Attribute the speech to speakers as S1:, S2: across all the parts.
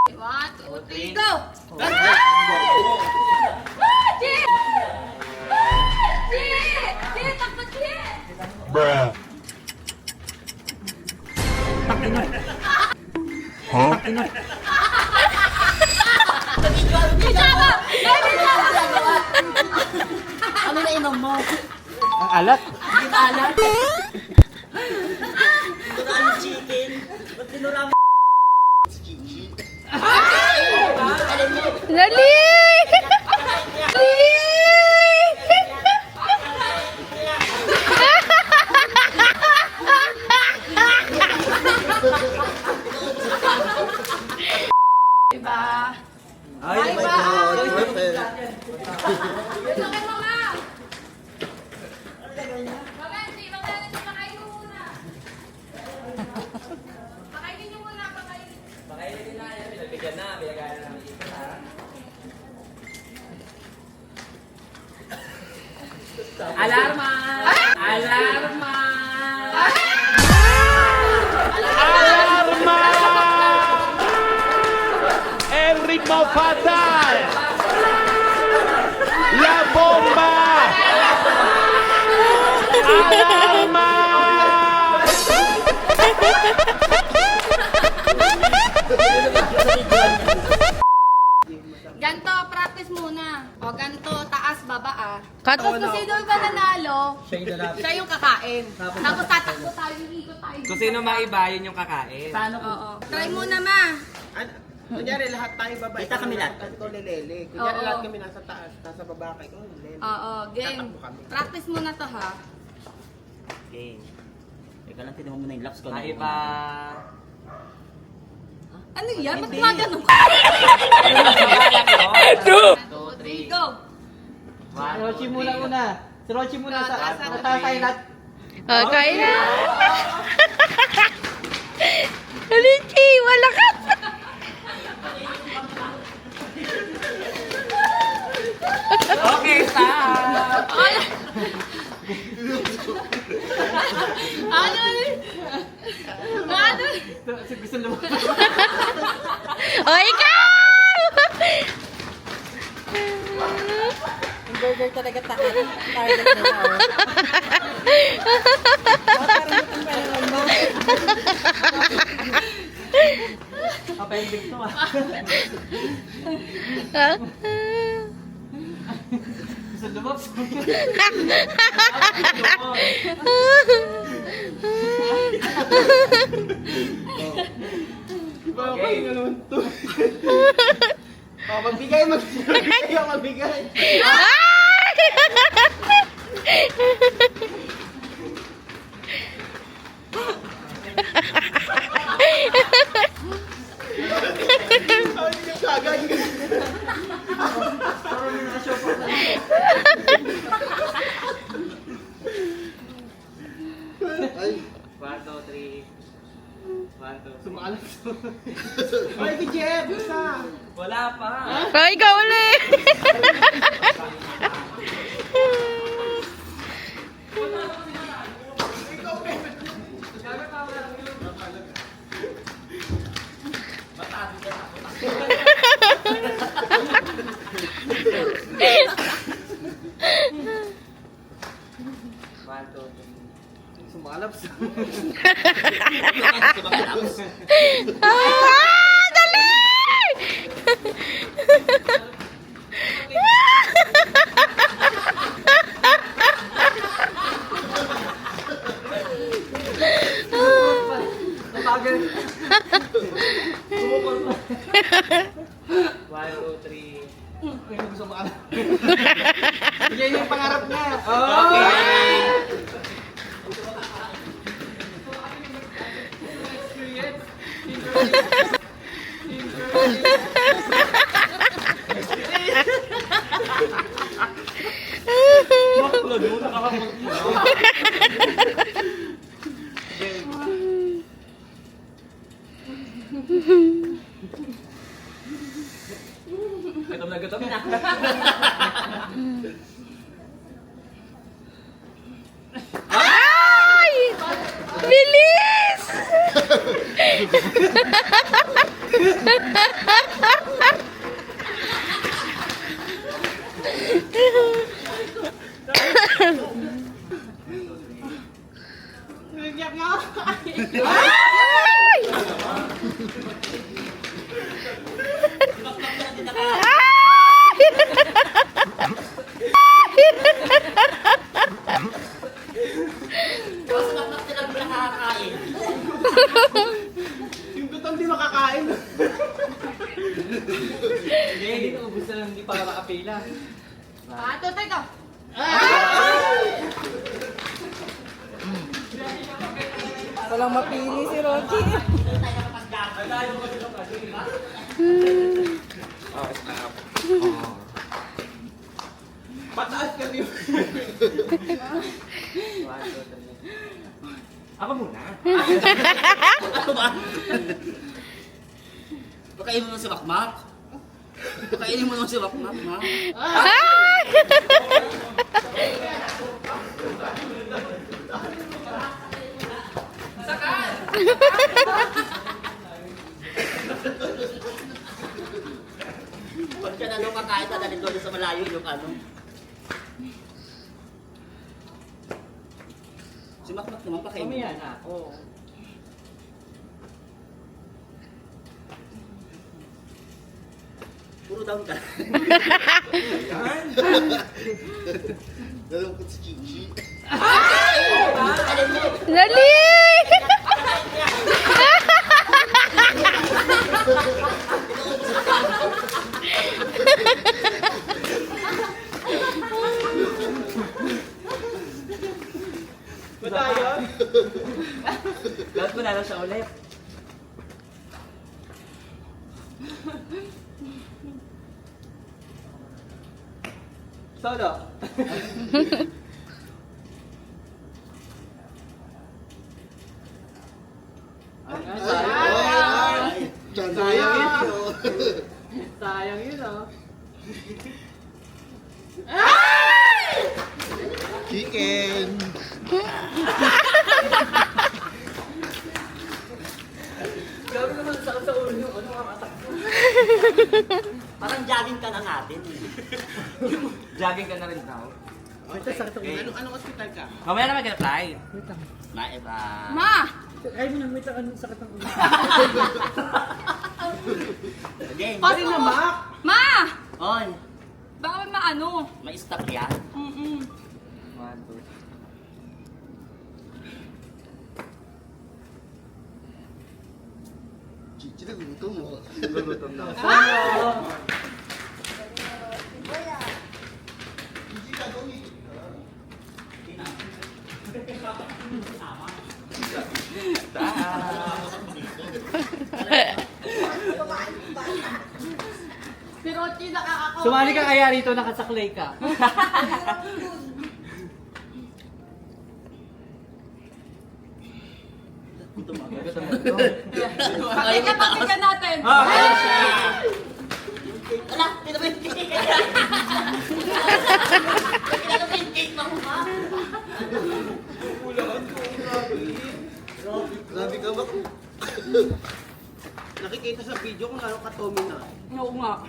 S1: 1, 2, 3, go!
S2: Bruh. Huh?
S1: Ano na inom mo?
S3: Ang alat.
S1: Hindi ba alam?
S4: Lali!
S1: Diba?
S3: Ay,
S1: Ay, ba?
S3: Alarma! Alarma!
S2: ¡Alarma! ¡El ritmo fatal! ¡La bomba! ¡Alarma!
S1: Ganto, practice muna. O, ganto, taas, baba ah.
S4: Cut.
S1: Tapos kung sino yung nanalo,
S3: Siya yung lalaki.
S1: siya yung kakain. Tapos tatakbo tayo, ikot tayo.
S3: Kung sino maiba, yun yung kakain.
S1: Paano ko? Oo. Try muna, ma.
S5: Kunyari lahat tayo baba.
S3: Kita kami lahat.
S5: Ikaw lelele. Kunyari
S1: Oo.
S5: lahat kami nasa taas, nasa baba ka. Ikaw lelele.
S1: Oo, game.
S5: Tatakbo kami.
S1: Practice muna to ha.
S6: Okay. Teka lang, tinan mo muna yung laps ko.
S3: Maiba.
S1: Ano yan? Ba't gumagano ka? 1, 2, 3, go!
S3: Si Rochi muna una. Si Rochi muna sa
S1: Tataas,
S3: tayo lahat.
S4: Okay na. Alichi, wala ka.
S3: Okay, stop!
S1: Ano? Ano?
S3: Gusto mo.
S4: O, ikaw!
S1: Ang burger talaga target nila.
S3: Appendix to ah. Gusto lumabas.
S5: Okay. Naman to. Magbigay. Magbigay. Ay, hindi ka kagad. Ay,
S3: 1, 2, 3. 1, 2.
S5: sumakalap. Ay, si Jeff, isa.
S3: Wala pa.
S4: O, ikaw ulit.
S5: Sumakalap.
S4: Ah, dali!
S3: Tagal. 1, 2, 3.
S5: Ay, gusto makalap.
S3: Yan yung pangarap niya. Makulad mo, nakakapagpulo. Gutom na gutom na.
S4: Ay! Bilis!
S6: Basta nakakita lang pala nakakain.
S5: Yung gutom di makakain.
S3: Hindi, ubus na lang hindi para makapila.
S1: Ito, teka.
S4: Walang mapili si Rocky.
S5: Pataas ka niyo.
S3: Ako muna.
S6: Ano ba? Pakainin mo si Makmak. Pakainin mo naman si Makmak, ma. Pag ka na nung kakain, dadalhin doon sa malayo yung ano. Si Makmak naman pakainin.
S3: Kami yan, ha? Oo.
S6: Puro down ka.
S5: Nalungkot si Chichi.
S4: Dali!
S5: Matayon?
S3: Lahat mo na lang siya ulit.
S5: Solo. Sayang yun.
S3: Sayang yun, oh.
S5: Chicken.
S3: Grabe naman sa ulo yung ano ang atak mo.
S6: Parang jogging ka na natin.
S3: Jogging ka na rin daw.
S6: Okay.
S5: Anong hospital ka?
S3: Mamaya na mag-apply.
S6: Maiba.
S1: Ma!
S6: Again.
S1: Pasok mo! Ma!
S6: Oy,
S1: Baka may maano.
S6: may stop yan.
S1: Mm-mm.
S3: 1, 2.
S5: Chichi, nagugutom mo.
S3: Gugutom na.
S1: Si Rochi nakakakaw.
S3: Sumali ka kaya rito, nakasaklay ka.
S6: Gutom ako.
S1: Pakita, pakita natin.
S6: Wala, dito ba yung cake? Dito ba yung cake pa mo, ma?
S5: Grabe ka ba? Nakikita sa video kung ano katomi na.
S1: Oo nga.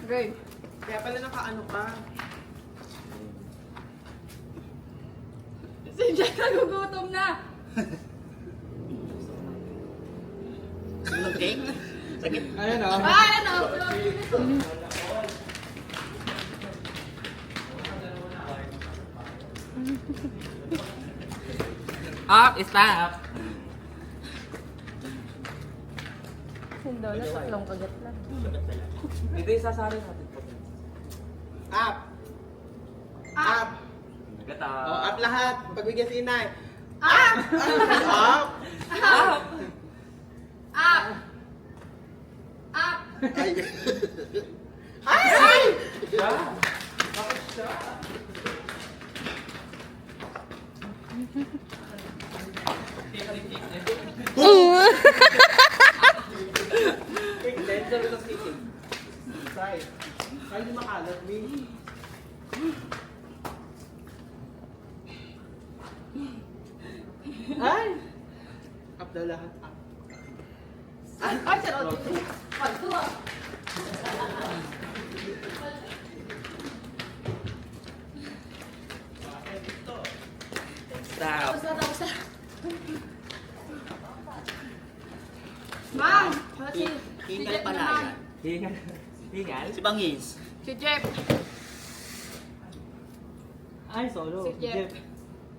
S1: Great.
S5: Kaya pala nakaano ka.
S1: Si Jack nagugutom na.
S6: Yung cake? Sakit.
S3: Ayan, oh.
S1: Ah, ano?
S3: Up, stop.
S4: Sindola, tatlong kagat lang.
S3: Ito yung sasali natin.
S5: Up! Up!
S3: Gata.
S5: Oh, up lahat. Pagbigyan si Inay.
S1: Up!
S5: Up!
S3: Up!
S1: Up! Up!
S5: Ay!
S1: Ay!
S3: Siya? Sabi ng titig.
S5: Say. Ay, di makalat, Min.
S3: Ay!
S5: Up daw lahat. Up.
S1: Ay, si Rochi. Pagduwa.
S3: Stop.
S1: Tapos na, tapos na. Mang! Si
S6: Hingal
S1: Jeff
S6: pala
S1: naman.
S6: yan.
S3: Hingal. Hingal?
S6: Si Bangis.
S1: Si Jeff.
S3: Ay, solo.
S1: Si Jeff.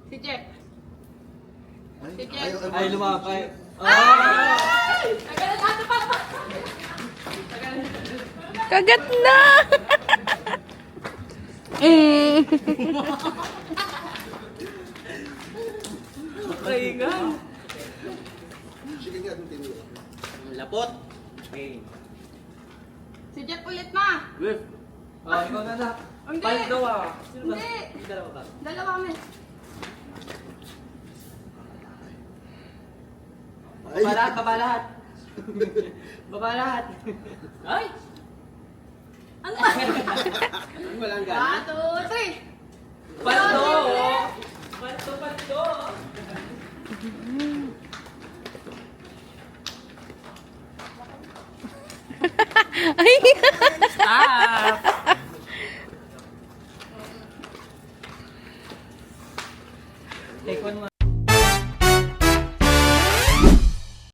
S1: Si Jeff. Si Jeff.
S3: Ay, lumapay.
S1: Tagalan natin pa.
S4: Kagat na!
S3: Hingal.
S6: Lapot.
S3: Okay.
S1: Si Jeff ulit, ma.
S3: Ikaw na na.
S1: Hindi.
S3: Five daw ah. Sino ba?
S1: Hindi.
S3: Yung dalawa ba?
S1: Dalawa kami.
S3: Baba lahat, baba lahat. Baba lahat. Ay!
S1: Ano ba?
S5: Walang gana.
S1: 1, 2, 3.
S3: Paldo! Paldo, paldo!
S4: Ay!
S3: Stop! Take one mo.